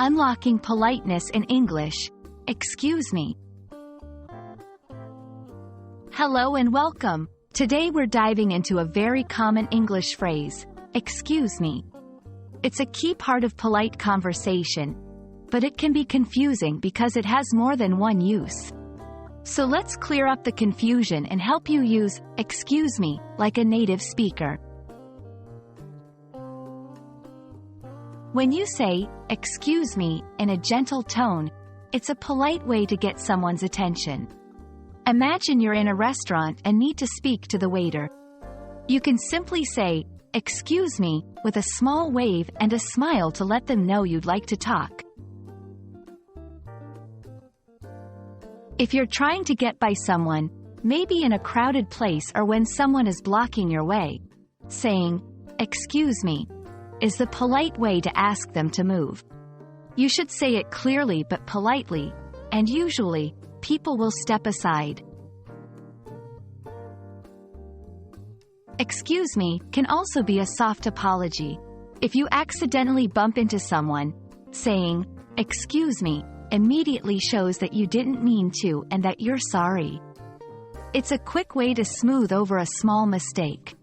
Unlocking politeness in English. Excuse me. Hello and welcome. Today we're diving into a very common English phrase, excuse me. It's a key part of polite conversation, but it can be confusing because it has more than one use. So let's clear up the confusion and help you use excuse me like a native speaker. When you say, excuse me, in a gentle tone, it's a polite way to get someone's attention. Imagine you're in a restaurant and need to speak to the waiter. You can simply say, excuse me, with a small wave and a smile to let them know you'd like to talk. If you're trying to get by someone, maybe in a crowded place or when someone is blocking your way, saying, excuse me, is the polite way to ask them to move. You should say it clearly but politely, and usually, people will step aside. Excuse me can also be a soft apology. If you accidentally bump into someone, saying, excuse me, immediately shows that you didn't mean to and that you're sorry. It's a quick way to smooth over a small mistake.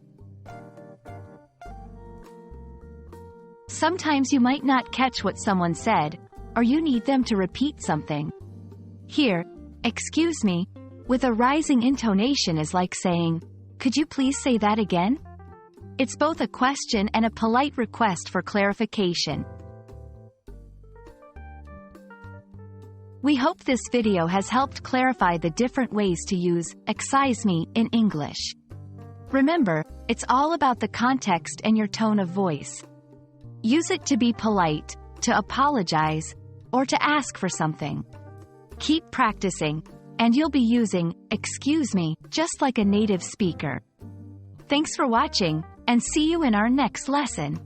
Sometimes you might not catch what someone said, or you need them to repeat something. Here, excuse me, with a rising intonation is like saying, could you please say that again? It's both a question and a polite request for clarification. We hope this video has helped clarify the different ways to use excuse me in English. Remember, it's all about the context and your tone of voice. Use it to be polite, to apologize, or to ask for something. Keep practicing, and you'll be using excuse me just like a native speaker. Thanks for watching, and see you in our next lesson.